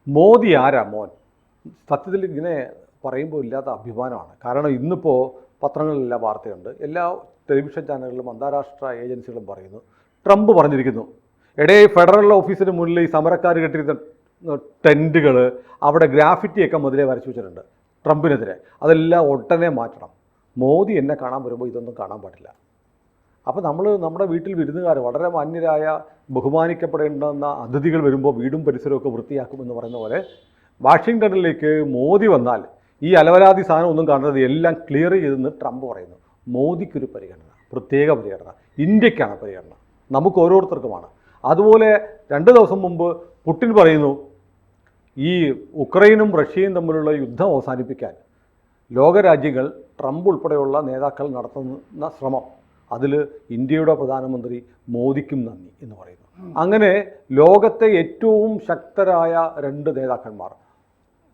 മോദി ആരാ മോൻ? സത്യത്തിൽ ഇങ്ങനെ പറയുമ്പോൾ ഇല്ലാത്ത അഭിമാനമാണ്. കാരണം ഇന്നിപ്പോൾ പത്രങ്ങളിലെല്ലാം വാർത്തയുണ്ട്, എല്ലാ ടെലിവിഷൻ ചാനലുകളിലും അന്താരാഷ്ട്ര ഏജൻസികളും പറയുന്നു, ട്രംപ് പറഞ്ഞിരിക്കുന്നു, ഫെഡറൽ ഓഫീസിന് മുന്നിൽ ഈ സമരക്കാർ കെട്ടിയിരുന്ന ടെൻറ്റുകൾ, അവിടെ ഗ്രാഫിറ്റിയൊക്കെ മുതലേ വരച്ചു വെച്ചിട്ടുണ്ട് ട്രംപിനെതിരെ, അതെല്ലാം ഉടനെ മാറ്റണം. മോദി എന്നെ കാണാൻ വരുമ്പോൾ ഇതൊന്നും കാണാൻ പാടില്ല. അപ്പോൾ നമ്മുടെ വീട്ടിൽ വിരുന്നുകാർ, വളരെ മാന്യരായ ബഹുമാനിക്കപ്പെടേണ്ടുന്ന അതിഥികൾ വരുമ്പോൾ വീടും പരിസരമൊക്കെ വൃത്തിയാക്കുമെന്ന് പറയുന്ന പോലെ വാഷിങ്ടണിലേക്ക് മോദി വന്നാൽ ഈ അലവലാതി സാധനം ഒന്നും കാണുന്നത് എല്ലാം ക്ലിയർ ചെയ്തെന്ന് ട്രംപ് പറയുന്നു. മോദിക്കൊരു പരിഗണന, പ്രത്യേക പരിഗണന, ഇന്ത്യക്കാണ് പരിഗണന, നമുക്ക് ഓരോരുത്തർക്കുമാണ്. അതുപോലെ 2 ദിവസം മുമ്പ് പുടിൻ പറയുന്നു, ഈ ഉക്രൈനും റഷ്യയും തമ്മിലുള്ള യുദ്ധം അവസാനിപ്പിക്കാൻ ലോകരാജ്യങ്ങൾ, ട്രംപ് ഉൾപ്പെടെയുള്ള നേതാക്കൾ നടത്തുന്ന ശ്രമം, അതിൽ ഇന്ത്യയുടെ പ്രധാനമന്ത്രി മോദിക്കും നന്ദി എന്ന് പറയുന്നു. അങ്ങനെ ലോകത്തെ ഏറ്റവും ശക്തരായ 2 നേതാക്കന്മാർ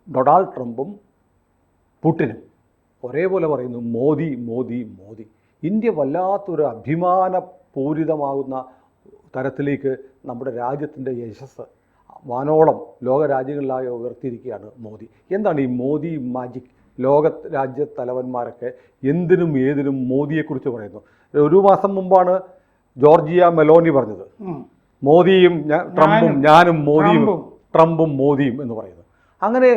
ഡൊണാൾഡ് ട്രംപും പുടിനും ഒരേപോലെ പറയുന്നു മോദി മോദി മോദി. ഇന്ത്യ വല്ലാത്തൊരു അഭിമാനപൂരിതമാകുന്ന തരത്തിലേക്ക് നമ്മുടെ രാജ്യത്തിൻ്റെ യശസ് വാനോളം ലോകരാജ്യങ്ങളിലായി ഉയർത്തിയിരിക്കുകയാണ് മോദി. എന്താണ് ഈ മോദി മാജിക്? ലോക രാജ്യത്തലവന്മാരൊക്കെ എന്തിനും ഏതിനും മോദിയെക്കുറിച്ച് പറയുന്നു. 1 മാസം മുമ്പാണ് ജോർജിയ മെലോനി പറഞ്ഞത്, മോദിയും ട്രംപും, ഞാനും മോദിയും, ട്രംപും മോദിയും എന്ന് പറയുന്നത്. അങ്ങനെ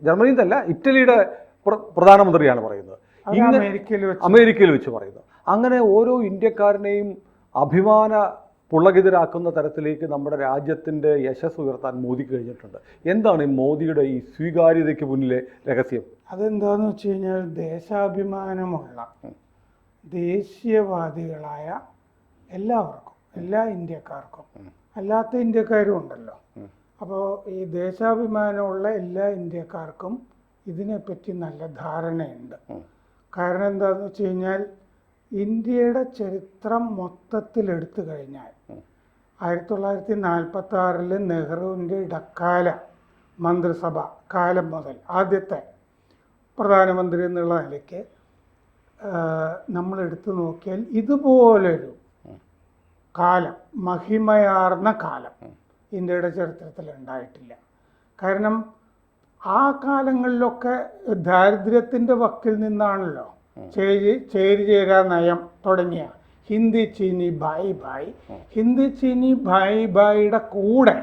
ജർമ്മനിയിൽ അല്ല, ഇറ്റലിയുടെ പ്രധാനമന്ത്രിയാണ് പറയുന്നത്, അമേരിക്കയിൽ വെച്ച് പറയുന്നത്. അങ്ങനെ ഓരോ ഇന്ത്യക്കാരനെയും അഭിമാന പുളകിതരാക്കുന്ന തരത്തിലേക്ക് നമ്മുടെ രാജ്യത്തിൻ്റെ യശസ് ഉയർത്താൻ മോദിക്ക് കഴിഞ്ഞിട്ടുണ്ട്. എന്താണ് ഈ മോദിയുടെ ഈ സ്വീകാര്യതയ്ക്ക് മുന്നിലെ രഹസ്യം? അതെന്താണെന്ന് വെച്ച് കഴിഞ്ഞാൽ, ദേശാഭിമാനമുള്ള ദേശീയവാദികളായ എല്ലാവർക്കും, എല്ലാ ഇന്ത്യക്കാർക്കും, അല്ലാത്ത ഇന്ത്യക്കാരും ഉണ്ടല്ലോ. അപ്പോൾ ഈ ദേശാഭിമാനമുള്ള എല്ലാ ഇന്ത്യക്കാർക്കും ഇതിനെപ്പറ്റി നല്ല ധാരണയുണ്ട്. കാരണം എന്താണെന്ന് വെച്ച് കഴിഞ്ഞാൽ, ഇന്ത്യയുടെ ചരിത്രം മൊത്തത്തിൽ എടുത്തു കഴിഞ്ഞാൽ 1946 നെഹ്റുവിൻ്റെ ഇടക്കാല മന്ത്രിസഭ കാലം മുതൽ ആദ്യത്തെ പ്രധാനമന്ത്രി എന്നുള്ള നിലയ്ക്ക് നമ്മൾ എടുത്തു നോക്കിയാൽ ഇതുപോലൊരു കാലം, മഹിമയാർന്ന കാലം ഇന്ത്യയുടെ ചരിത്രത്തിൽ ഉണ്ടായിട്ടില്ല. കാരണം ആ കാലങ്ങളിലൊക്കെ ദാരിദ്ര്യത്തിൻ്റെ വക്കിൽ നിന്നാണല്ലോ ചേരിചേരാ നയം തുടങ്ങിയ ഹിന്ദി ചീനി ഭായ് ഭായ്. ഹിന്ദി ചീനി ഭായ് ഭായിയുടെ കൂടെ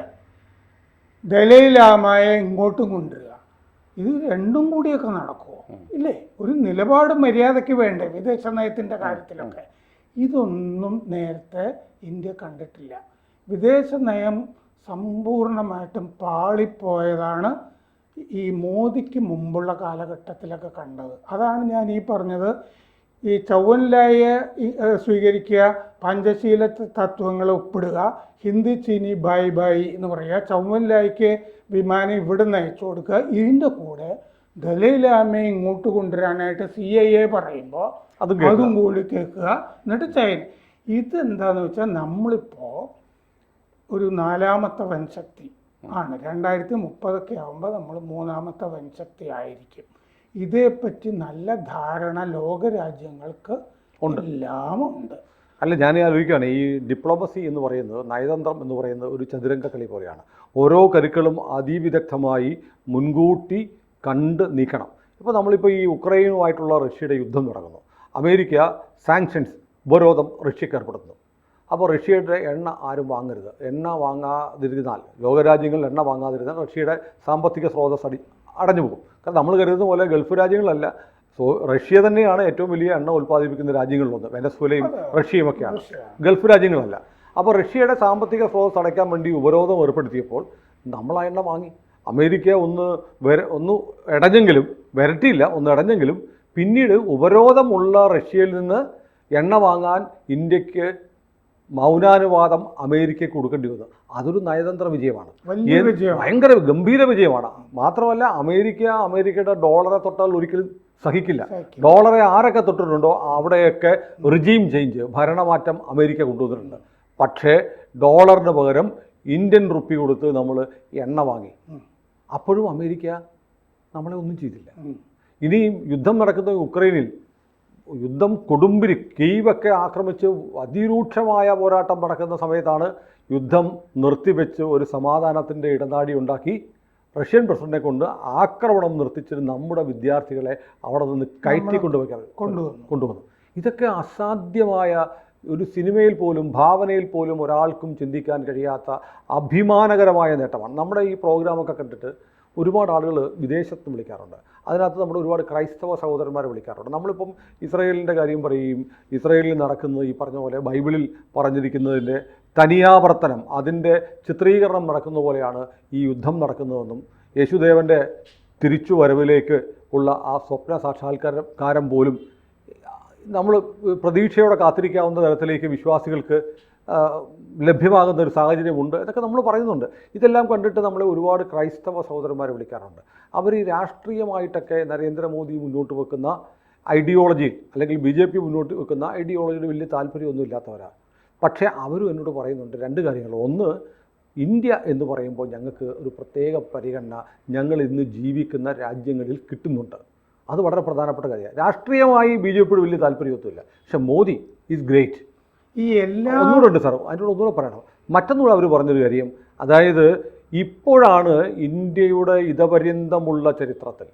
ദലൈലാമയെ ഇങ്ങോട്ടും കൊണ്ടുവരിക, ഇത് രണ്ടും കൂടിയൊക്കെ നടക്കുമോ? ഇല്ലേ? ഒരു നിലപാട് മര്യാദയ്ക്ക് വേണ്ടേ വിദേശ നയത്തിൻ്റെ കാര്യത്തിലൊക്കെ? ഇതൊന്നും നേരത്തെ ഇന്ത്യ കണ്ടിട്ടില്ല. വിദേശ നയം സമ്പൂർണ്ണമായിട്ടും പാളിപ്പോയതാണ് ഈ മോദിക്ക് മുമ്പുള്ള കാലഘട്ടത്തിലൊക്കെ കണ്ടത്. അതാണ് ഞാൻ ഈ പറഞ്ഞത്, ഈ ചൗവൻലായെ സ്വീകരിക്കുക, പഞ്ചശീല തത്വങ്ങൾ ഒപ്പിടുക, ഹിന്ദി ചീനി ഭായ് ഭായ് എന്ന് പറയുക, ചൗവൻലായ്ക്ക് വിമാനം ഇവിടെ നിന്ന് അയച്ചു കൊടുക്കുക, ഇതിൻ്റെ കൂടെ ദലൈലാമയെ ഇങ്ങോട്ട് കൊണ്ടുവരാനായിട്ട് CIA പറയുമ്പോൾ അതും കൂടി കേൾക്കുക, എന്നിട്ട് ചൈന. ഇതെന്താണെന്ന് വെച്ചാൽ, നമ്മളിപ്പോൾ ഒരു 4ാമത്തെ വൻശക്തി ആണ്. 2030 ആകുമ്പോൾ നമ്മൾ 3ാമത്തെ വൻശക്തി ആയിരിക്കും. ഇതേപ്പറ്റി നല്ല ധാരണ ലോകരാജ്യങ്ങൾക്ക് എല്ലാം ഉണ്ട്. അല്ല, ഞാൻ ആലോചിക്കുകയാണ്, ഈ ഡിപ്ലോമസി എന്ന് പറയുന്നത്, നയതന്ത്രം എന്ന് പറയുന്നത് ഒരു ചതുരംഗ കളി പോലെയാണ്. ഓരോ കരുക്കളും അതിവിദഗ്ധമായി മുൻകൂട്ടി കണ്ട് നീക്കണം. ഇപ്പോൾ നമ്മളിപ്പോൾ ഈ ഉക്രൈനുമായിട്ടുള്ള റഷ്യയുടെ യുദ്ധം തുടങ്ങുന്നു, അമേരിക്ക സാങ്ഷൻസ്, ഉപരോധം റഷ്യക്ക് ഏർപ്പെടുത്തുന്നു. അപ്പോൾ റഷ്യയുടെ എണ്ണ ആരും വാങ്ങരുത്, എണ്ണ വാങ്ങാതിരുന്നാൽ, ലോകരാജ്യങ്ങൾ എണ്ണ വാങ്ങാതിരുന്നാൽ റഷ്യയുടെ സാമ്പത്തിക സ്രോതസ് അടഞ്ഞു പോകും. കാരണം നമ്മൾ കരുതുന്ന പോലെ ഗൾഫ് രാജ്യങ്ങളല്ല, റഷ്യ തന്നെയാണ് ഏറ്റവും വലിയ എണ്ണ ഉൽപ്പാദിപ്പിക്കുന്ന രാജ്യങ്ങളിലൊന്ന്. വെനസ്വേലയും റഷ്യയും ഒക്കെയാണ്, ഗൾഫ് രാജ്യങ്ങളല്ല. അപ്പോൾ റഷ്യയുടെ സാമ്പത്തിക സ്രോതസ് അടയ്ക്കാൻ വേണ്ടി ഉപരോധം ഏർപ്പെടുത്തിയപ്പോൾ നമ്മൾ ആ എണ്ണ വാങ്ങി. അമേരിക്ക ഒന്ന് ഇടഞ്ഞെങ്കിലും, വരട്ടിയില്ല, ഒന്ന് ഇടഞ്ഞെങ്കിലും പിന്നീട് ഉപരോധമുള്ള റഷ്യയിൽ നിന്ന് എണ്ണ വാങ്ങാൻ ഇന്ത്യക്ക് മൗനാനുവാദം അമേരിക്കയ്ക്ക് കൊടുക്കേണ്ടി വന്നു. അതൊരു നയതന്ത്ര വിജയമാണ്, ഭയങ്കര ഗംഭീര വിജയമാണ്. മാത്രമല്ല അമേരിക്കയുടെ ഡോളറെ തൊട്ടാൽ ഒരിക്കലും സഹിക്കില്ല. ഡോളറെ ആരൊക്കെ തൊട്ടിട്ടുണ്ടോ അവിടെയൊക്കെ റിജീം ചേഞ്ച്, ഭരണമാറ്റം അമേരിക്ക കൊണ്ടുവന്നിട്ടുണ്ട്. പക്ഷേ ഡോളറിന് പകരം ഇന്ത്യൻ റുപ്പി കൊടുത്ത് നമ്മൾ എണ്ണ വാങ്ങി. അപ്പോഴും അമേരിക്ക നമ്മളെ ഒന്നും ചെയ്തില്ല. ഇനിയും യുദ്ധം നടക്കുന്ന ഉക്രൈനിൽ യുദ്ധം കൊടുമ്പിരി കീവൊക്കെ ആക്രമിച്ച് അതിരൂക്ഷമായ പോരാട്ടം നടക്കുന്ന സമയത്താണ് യുദ്ധം നിർത്തിവെച്ച് ഒരു സമാധാനത്തിൻ്റെ ഇടനാഴി ഉണ്ടാക്കി റഷ്യൻ പ്രസിഡന്റിനെ കൊണ്ട് ആക്രമണം നിർത്തിച്ചിട്ട് നമ്മുടെ വിദ്യാർത്ഥികളെ അവിടെ നിന്ന് കയറ്റി കൊണ്ടുവന്നു. ഇതൊക്കെ അസാധ്യമായ ഒരു സിനിമയിൽ പോലും ഭാവനയിൽ പോലും ഒരാൾക്കും ചിന്തിക്കാൻ കഴിയാത്ത അഭിമാനകരമായ നേട്ടമാണ്. നമ്മുടെ ഈ പ്രോഗ്രാമൊക്കെ കണ്ടിട്ട് ഒരുപാട് ആളുകൾ വിദേശത്ത് വിളിക്കാറുണ്ട്. അതിനകത്ത് നമ്മൾ ഒരുപാട് ക്രൈസ്തവ സഹോദരന്മാരെ വിളിക്കാറുണ്ട്. നമ്മളിപ്പം ഇസ്രായേലിൻ്റെ കാര്യം പറയും. ഇസ്രായേലിൽ നടക്കുന്നത് ഈ പറഞ്ഞ പോലെ ബൈബിളിൽ പറഞ്ഞിരിക്കുന്നതിൻ്റെ തനിയാവർത്തനം, അതിൻ്റെ ചിത്രീകരണം നടക്കുന്ന പോലെയാണ് ഈ യുദ്ധം നടക്കുന്നതെന്നും യേശുദേവൻ്റെ തിരിച്ചുവരവിലേക്ക് ഉള്ള ആ സ്വപ്ന സാക്ഷാത്കാരം പോലും നമ്മൾ പ്രതീക്ഷയോടെ കാത്തിരിക്കാവുന്ന തരത്തിലേക്ക് വിശ്വാസികൾക്ക് ലഭ്യമാകുന്ന ഒരു സാഹചര്യമുണ്ട് എന്നൊക്കെ നമ്മൾ പറയുന്നുണ്ട്. ഇതെല്ലാം കണ്ടിട്ട് നമ്മളെ ഒരുപാട് ക്രൈസ്തവ സഹോദരന്മാരെ വിളിക്കാറുണ്ട്. അവർ ഈ രാഷ്ട്രീയമായിട്ടൊക്കെ നരേന്ദ്രമോദി മുന്നോട്ട് വെക്കുന്ന ഐഡിയോളജി അല്ലെങ്കിൽ BJP മുന്നോട്ട് വെക്കുന്ന ഐഡിയോളജിയുടെ വലിയ താല്പര്യമൊന്നും ഇല്ലാത്തവരാണ്. പക്ഷേ അവരും എന്നോട് പറയുന്നുണ്ട് രണ്ട് കാര്യങ്ങൾ. ഒന്ന്, ഇന്ത്യ എന്ന് പറയുമ്പോൾ ഞങ്ങൾക്ക് ഒരു പ്രത്യേക പരിഗണന ഞങ്ങൾ ഇന്ന് ജീവിക്കുന്ന രാജ്യങ്ങളിൽ കിട്ടുന്നുണ്ട്. അത് വളരെ പ്രധാനപ്പെട്ട കാര്യമാണ്. രാഷ്ട്രീയമായി BJPയുടെ വലിയ താല്പര്യമൊന്നുമില്ല. പക്ഷേ മോദി ഈസ് ഗ്രേറ്റ്. ഈ എല്ലാ ഒന്നുകൂടെ ഉണ്ട് സാർ, അതിനോട് ഒന്നുകൂടെ പറയണം. മറ്റൊന്നുകൂടെ അവർ പറഞ്ഞൊരു കാര്യം, അതായത് ഇപ്പോഴാണ് ഇന്ത്യയുടെ ഇതപര്യന്തമുള്ള ചരിത്രത്തിൽ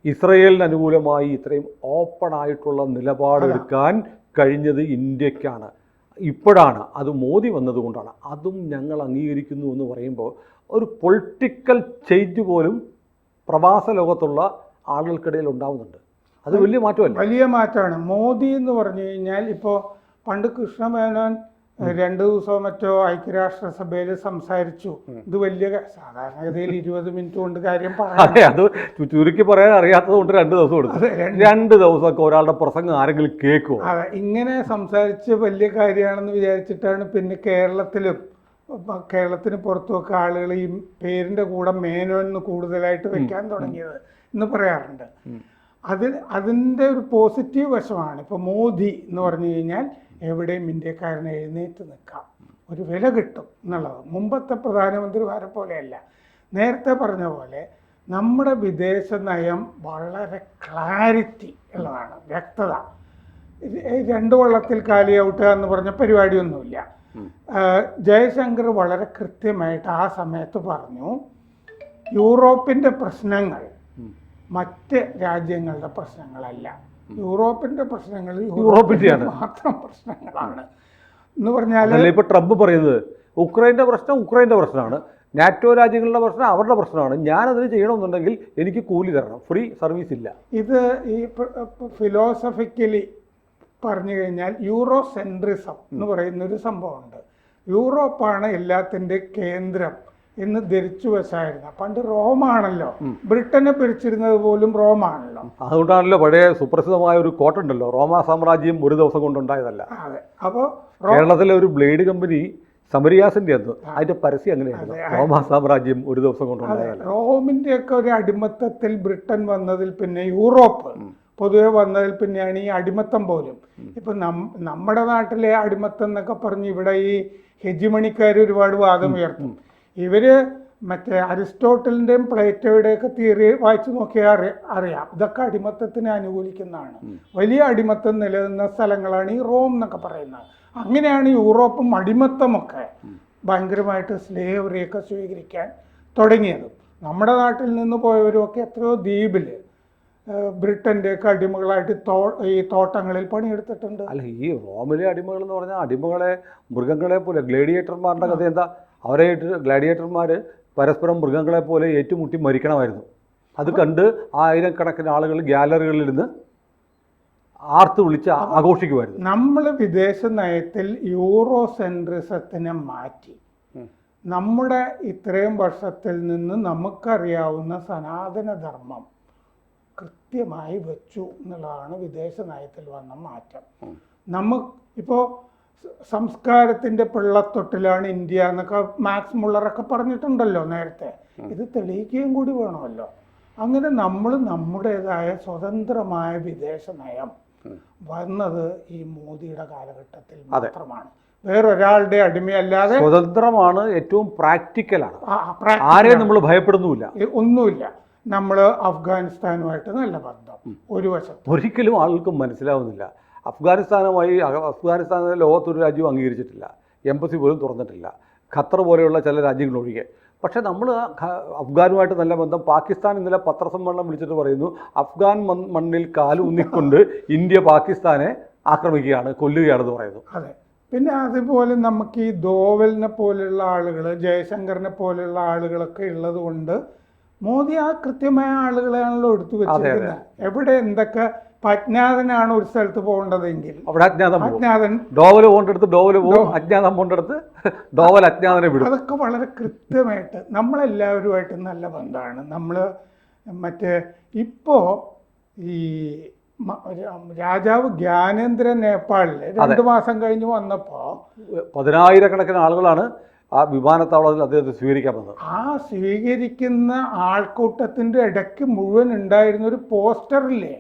ഇസ്രയേലിന് അനുകൂലമായി ഇത്രയും ഓപ്പണായിട്ടുള്ള നിലപാടെടുക്കാൻ കഴിഞ്ഞത് ഇന്ത്യക്കാണ്. ഇപ്പോഴാണ്, അത് മോദി വന്നതുകൊണ്ടാണ്. അതും ഞങ്ങൾ അംഗീകരിക്കുന്നു എന്ന് പറയുമ്പോൾ ഒരു പൊളിറ്റിക്കൽ ചേഞ്ച് പോലും പ്രവാസ ലോകത്തുള്ള ആളുകൾക്കിടയിൽ ഉണ്ടാവുന്നുണ്ട്. അത് വലിയ മാറ്റമല്ല, വലിയ മാറ്റമാണ്. മോദി എന്ന് പറഞ്ഞു കഴിഞ്ഞാൽ ഇപ്പോൾ പണ്ട് കൃഷ്ണമേനോൻ 2 ദിവസമോ മറ്റോ ഐക്യരാഷ്ട്രസഭയിൽ സംസാരിച്ചു. ഇത് വലിയ സാധാരണഗതിയിൽ 20 മിനിറ്റ് കൊണ്ട് കാര്യം പറയാം. അതെ, അത് ചുരുക്കി പറയാൻ അറിയാത്തത് കൊണ്ട് 2 ദിവസം കൊടുത്തു. 2 ദിവസമൊക്കെ ഒരാളുടെ പ്രസംഗം ആരെങ്കിലും കേൾക്കുമോ? അതെ, ഇങ്ങനെ സംസാരിച്ച് വലിയ കാര്യമാണെന്ന് വിചാരിച്ചിട്ടാണ് പിന്നെ കേരളത്തിന് പുറത്തുമൊക്കെ ആളുകൾ ഈ പേരിൻ്റെ കൂടെ മേനോൻ കൂടുതലായിട്ട് വെക്കാൻ തുടങ്ങിയത് എന്ന് പറയാറുണ്ട്. അതിൻ്റെ ഒരു പോസിറ്റീവ് വശമാണ്. ഇപ്പോൾ മോദി എന്ന് പറഞ്ഞു കഴിഞ്ഞാൽ എവിടെയും ഇന്ത്യക്കാരനെ എഴുന്നേറ്റ് നിൽക്കാം, ഒരു വില കിട്ടും എന്നുള്ളത്. മുമ്പത്തെ പ്രധാനമന്ത്രിമാരെ പോലെയല്ല. നേരത്തെ പറഞ്ഞ പോലെ നമ്മുടെ വിദേശ നയം വളരെ ക്ലാരിറ്റി ഉള്ളതാണ്, വ്യക്തത. 2 വള്ളത്തിൽ കാലിയാവുക എന്ന് പറഞ്ഞ പരിപാടിയൊന്നുമില്ല. ജയശങ്കർ വളരെ കൃത്യമായിട്ട് ആ സമയത്ത് പറഞ്ഞു, യൂറോപ്പിൻ്റെ പ്രശ്നങ്ങൾ മറ്റ് രാജ്യങ്ങളുടെ പ്രശ്നങ്ങളല്ല, യൂറോപ്പിൻ്റെ പ്രശ്നങ്ങൾ യൂറോപ്പിൻ്റെ മാത്രം പ്രശ്നങ്ങളാണ് എന്ന് പറഞ്ഞാൽ. ഇപ്പോൾ ട്രംപ് പറയുന്നത് ഉക്രൈൻ്റെ പ്രശ്നമാണ്, നാറ്റോ രാജ്യങ്ങളുടെ പ്രശ്നം അവരുടെ പ്രശ്നമാണ്, ഞാനതിന് ചെയ്യണമെന്നുണ്ടെങ്കിൽ എനിക്ക് കൂലി തരണം, ഫ്രീ സർവീസ് ഇല്ല. ഇത് ഈ ഫിലോസഫിക്കലി പറഞ്ഞു കഴിഞ്ഞാൽ യൂറോ സെൻട്രിസം എന്ന് പറയുന്നൊരു സംഭവമുണ്ട്. യൂറോപ്പാണ് എല്ലാത്തിൻ്റെ കേന്ദ്രം എന്ന് ധരിച്ചു വച്ചായിരുന്നു. പണ്ട് റോമാണല്ലോ, ബ്രിട്ടനെ ഭരിച്ചിരുന്നത് പോലും റോമാണല്ലോ. അതുകൊണ്ടാണല്ലോ പഴയ സുപ്രസിദ്ധമായ ഒരു കോട്ടുണ്ടല്ലോ, റോമാ സാമ്രാജ്യം ഒരു ദിവസം കൊണ്ടുണ്ടായതല്ല. അതെ, അപ്പോൾ കേരളത്തിലെ ഒരു ബ്ലേഡ് കമ്പനി സമരിയാസിന്റെ അതിന്റെ പരസ്യം അങ്ങനെയായിരുന്നു, റോമാ സാമ്രാജ്യം ഒരു ദിവസം കൊണ്ടുണ്ടായതല്ല. റോമിന്റെ ഒക്കെ ഒരു അടിമത്തത്തിൽ ബ്രിട്ടൻ വന്നതിൽ പിന്നെ യൂറോപ്പ് പൊതുവെ വന്നതിൽ പിന്നെയാണ് ഈ അടിമത്തം പോലും. ഇപ്പൊ നമ്മുടെ നാട്ടിലെ അടിമത്തം എന്നൊക്കെ പറഞ്ഞ് ഇവിടെ ഈ ഹെജിമണിക്കാർ ഒരുപാട് വാദം ഉയർത്തും. ഇവര് മറ്റേ അരിസ്റ്റോട്ടലിൻ്റെയും പ്ലേറ്റോയുടെയൊക്കെ തിയറി വായിച്ചു നോക്കിയാൽ അറിയാം, ഇതൊക്കെ അടിമത്തത്തിനെ അനുകൂലിക്കുന്നതാണ്. വലിയ അടിമത്തം നിലനിന്ന സ്ഥലങ്ങളാണ് ഈ റോം എന്നൊക്കെ പറയുന്നത്. അങ്ങനെയാണ് യൂറോപ്പും അടിമത്തമൊക്കെ ഭയങ്കരമായിട്ട് സ്ലേവറിയൊക്കെ സ്വീകരിക്കാൻ തുടങ്ങിയത്. നമ്മുടെ നാട്ടിൽ നിന്ന് പോയവരുമൊക്കെ എത്രയോ ദ്വീപിൽ ബ്രിട്ടൻ്റെയൊക്കെ അടിമകളായിട്ട് ഈ തോട്ടങ്ങളിൽ പണിയെടുത്തിട്ടുണ്ട്. അല്ല, ഈ റോമിലെ അടിമകൾ എന്ന് പറഞ്ഞാൽ അടിമകളെ മൃഗങ്ങളെ പോലെ, ഗ്ലേഡിയേറ്റർമാരുടെ കഥ എന്താ, അവരെ ഗ്ലാഡിയേറ്റർമാർ പരസ്പരം മൃഗങ്ങളെ പോലെ ഏറ്റുമുട്ടി മരിക്കണമായിരുന്നു. അത് കണ്ട് 1000കണക്കിന് ആളുകൾ ഗ്യാലറികളിൽ നിന്ന് ആർത്ത് വിളിച്ച് ആഘോഷിക്കുമായിരുന്നു. നമ്മൾ വിദേശ നയത്തിൽ യൂറോ സെൻട്രിസത്തിനെ മാറ്റി നമ്മുടെ ഇത്രയും വർഷത്തിൽ നിന്ന് നമുക്കറിയാവുന്ന സനാതനധർമ്മം കൃത്യമായി വെച്ചു എന്നുള്ളതാണ് വിദേശ നയത്തിൽ വന്ന മാറ്റം. ഇപ്പോൾ സംസ്കാരത്തിൻ്റെ പിള്ളത്തൊട്ടിലാണ് ഇന്ത്യ എന്നൊക്കെ മാക്സ് മുള്ളറൊക്കെ പറഞ്ഞിട്ടുണ്ടല്ലോ നേരത്തെ. ഇത് തെളിയിക്കുകയും കൂടി വേണമല്ലോ. അങ്ങനെ നമ്മൾ നമ്മുടേതായ സ്വതന്ത്രമായ വിദേശ നയം വന്നത് ഈ മോദിയുടെ കാലഘട്ടത്തിൽ മാത്രമാണ്. വേറൊരാളുടെ അടിമയല്ലാതെ സ്വതന്ത്രമാണ്, ഏറ്റവും പ്രാക്ടിക്കലാണ്, ആരെയും നമ്മൾ ഭയപ്പെടുന്നുമില്ല, ഒന്നുമില്ല. നമ്മൾ അഫ്ഗാനിസ്ഥാനുമായിട്ട് നല്ല ബന്ധം, ഒരു വശത്ത്. ഒരിക്കലും ആളുകൾക്ക് മനസ്സിലാവുന്നില്ല. അഫ്ഗാനിസ്ഥാനെ ലോകത്തൊരു രാജ്യവും അംഗീകരിച്ചിട്ടില്ല, എംബസി പോലും തുറന്നിട്ടില്ല, ഖത്തർ പോലെയുള്ള ചില രാജ്യങ്ങളൊഴികെ. പക്ഷേ നമ്മൾ അഫ്ഗാനുമായിട്ട് നല്ല ബന്ധം. പാകിസ്ഥാൻ ഇന്നലെ പത്രസമ്മേളനം വിളിച്ചിട്ട് പറയുന്നു, അഫ്ഗാൻ മണ്ണിൽ കാലൂന്നിക്കൊണ്ട് ഇന്ത്യ പാകിസ്ഥാനെ ആക്രമിക്കുകയാണ്, കൊല്ലുകയാണെന്ന് പറയുന്നു. അതെ. പിന്നെ അതുപോലെ നമുക്ക് ഈ ദോവലിനെ പോലെയുള്ള ആളുകൾ, ജയശങ്കറിനെ പോലെയുള്ള ആളുകളൊക്കെ ഉള്ളത് കൊണ്ട് മോദി ആ കൃത്യമായ ആളുകളെയാണല്ലോ എടുത്തു വെച്ചിരിക്കുന്നത്. എവിടെ എന്തൊക്കെ അജ്ഞാതനാണ് ഒരു സ്ഥലത്ത് പോകേണ്ടതെങ്കിൽ അവിടെ അജ്ഞാതൻ ഡോവല് പോകേണ്ടടുത്ത് ഡോവല് പോകും, അജ്ഞാതം പോകേണ്ടടുത്ത് ഡോവൽ അജ്ഞാതനെ വിടും. അതൊക്കെ വളരെ കൃത്യമായിട്ട് നമ്മളെല്ലാവരുമായിട്ട് നല്ല ബന്ധമാണ്. നമ്മൾ മറ്റേ ഇപ്പോൾ ഈ രാജാവ് ജ്ഞാനേന്ദ്രൻ നേപ്പാളിൽ 2 മാസം കഴിഞ്ഞ് വന്നപ്പോൾ 10,000 ആളുകളാണ് ആ വിമാനത്താവളത്തിൽ അദ്ദേഹത്തെ സ്വീകരിക്കാൻ വന്നത്. ആ സ്വീകരിക്കുന്ന ആൾക്കൂട്ടത്തിന്റെ ഇടയ്ക്ക് മുഴുവൻ ഉണ്ടായിരുന്ന ഒരു പോസ്റ്ററില്ലേ,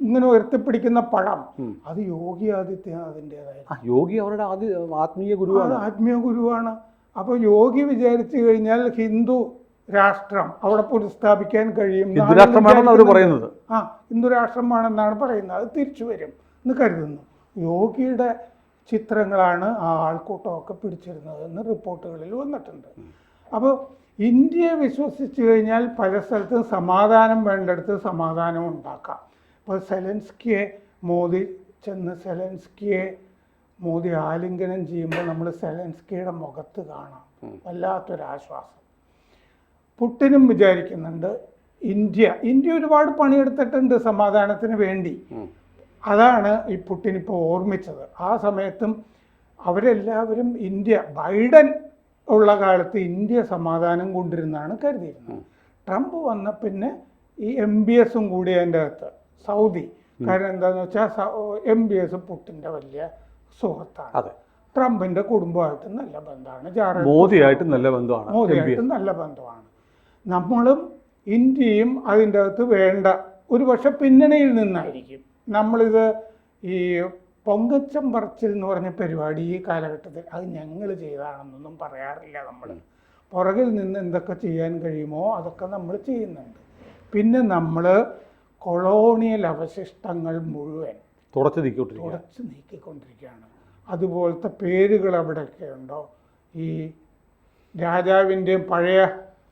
ഇങ്ങനെ ഉയർത്തിപ്പിടിക്കുന്ന പടം, അത് യോഗി ആദിത്യനാഥിൻ്റെതായിരുന്നു. യോഗി അവരുടെ ആത്മീയ ഗുരുവാണ്. ആത്മീയ ഗുരുവാണ്. അപ്പോൾ യോഗി വിചാരിച്ചു കഴിഞ്ഞാൽ ഹിന്ദു രാഷ്ട്രം അവിടെ പുനഃസ്ഥാപിക്കാൻ കഴിയും. ഹിന്ദു രാഷ്ട്രമാണെന്ന് അവർ പറയുന്നത്. ഹിന്ദു രാഷ്ട്രമാണെന്നാണ് പറയുന്നത്. അത് തിരിച്ചു വരും എന്ന് കരുതുന്നു. യോഗിയുടെ ചിത്രങ്ങളാണ് ആ ആൾക്കൂട്ടമൊക്കെ പിടിച്ചിരുന്നതെന്ന് റിപ്പോർട്ടുകളിൽ വന്നിട്ടുണ്ട്. അപ്പോൾ ഇന്ത്യയെ വിശ്വസിച്ച് കഴിഞ്ഞാൽ പല സ്ഥലത്തും സമാധാനം വേണ്ടടുത്ത് സമാധാനം ഉണ്ടാക്കാം. ഇപ്പോൾ സെലൻസ്കിയെ മോദി ആലിംഗനം ചെയ്യുമ്പോൾ നമ്മൾ സെലൻസ്കിയുടെ മുഖത്ത് കാണാം വല്ലാത്തൊരാശ്വാസം. പുട്ടിനും വിചാരിക്കുന്നുണ്ട് ഇന്ത്യ ഒരുപാട് പണിയെടുത്തിട്ടുണ്ട് സമാധാനത്തിന് വേണ്ടി. അതാണ് ഈ പുട്ടിൻ ഇപ്പോൾ ഓർമ്മിച്ചത്. ആ സമയത്തും അവരെല്ലാവരും ബൈഡൻ ഉള്ള കാലത്ത് ഇന്ത്യ സമാധാനം കൊണ്ടിരുന്നാണ് കരുതിയിരുന്നത്. ട്രംപ് വന്ന പിന്നെ ഈ MBS കൂടി അതിൻ്റെ അകത്ത് സൗദി. കാരണം എന്താണെന്ന് വെച്ചാൽ MBS പുട്ടിൻ്റെ വലിയ സുഹൃത്താണ്. ട്രംപിൻ്റെ കുടുംബമായിട്ട് നല്ല ബന്ധമാണ്, മോദിയായിട്ട് നല്ല ബന്ധമാണ്. നമ്മളും ഇന്ത്യയും അതിൻ്റെ അകത്ത് വേണ്ട ഒരു പക്ഷെ പിന്നണിയിൽ നിന്നായിരിക്കും. നമ്മളിത് ഈ പൊങ്കച്ചം പറച്ചിൽ എന്ന് പറഞ്ഞ പരിപാടി ഈ കാലഘട്ടത്തിൽ അത് ഞങ്ങൾ ചെയ്തതാണെന്നൊന്നും പറയാറില്ല. നമ്മൾ പുറകിൽ നിന്ന് എന്തൊക്കെ ചെയ്യാൻ കഴിയുമോ അതൊക്കെ നമ്മൾ ചെയ്യുന്നുണ്ട്. പിന്നെ നമ്മൾ കൊളോണിയൽ അവശിഷ്ടങ്ങൾ മുഴുവൻ തുടച്ചു നീക്കിക്കൊണ്ടിരിക്കുകയാണ്. അതുപോലത്തെ പേരുകൾ അവിടെയൊക്കെ ഉണ്ടോ, ഈ രാജാവിൻ്റെയും പഴയ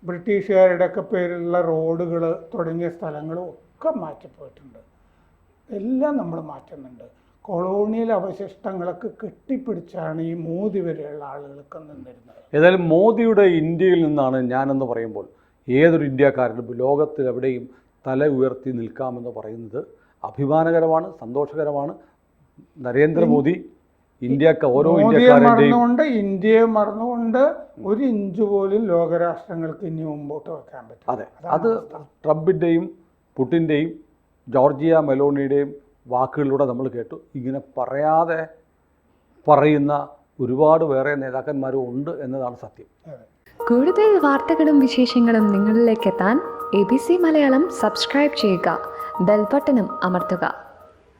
ബ്രിട്ടീഷുകാരുടെയൊക്കെ പേരിലുള്ള റോഡുകൾ തുടങ്ങിയ സ്ഥലങ്ങളും ഒക്കെ മാറ്റിപ്പോയിട്ടുണ്ട്. എല്ലാം നമ്മൾ മാറ്റുന്നുണ്ട്. കൊളോണിയൽ അവശിഷ്ടങ്ങളൊക്കെ കെട്ടിപ്പിടിച്ചാണ് ഈ മോദി വരെയുള്ള ആളുകൾക്ക് നിന്നിരുന്നത്. ഏതായാലും മോദിയുടെ ഇന്ത്യയിൽ നിന്നാണ് ഞാനെന്ന് പറയുമ്പോൾ ഏതൊരു ഇന്ത്യക്കാരനും ലോകത്തിലെവിടെയും തല ഉയർത്തി നിൽക്കാമെന്ന് പറയുന്നത് അഭിമാനകരമാണ്, സന്തോഷകരമാണ്. നരേന്ദ്രമോദി ഇന്ത്യയെ മറന്നുകൊണ്ട് ഒരു ഇഞ്ച് പോലും ലോകരാഷ്ട്രങ്ങൾക്ക് ഇനി മുമ്പോട്ട് വെക്കാൻ പറ്റും. അതെ, അത് ട്രംപിൻ്റെയും പുട്ടിൻ്റെയും ജോർജിയ മെലോണിയുടെയും വാക്കുകളിലൂടെ നമ്മൾ കേട്ടു. ഇങ്ങനെ പറയാതെ പറയുന്ന ഒരുപാട് വേറെ നേതാക്കന്മാരും ഉണ്ട് എന്നതാണ് സത്യം. കൂടുതൽ വാർത്തകളും വിശേഷങ്ങളും നിങ്ങളിലേക്ക് എത്താൻ ABC മലയാളം സബ്സ്ക്രൈബ് ചെയ്യുക, ബെൽ ബട്ടണും അമർത്തുക.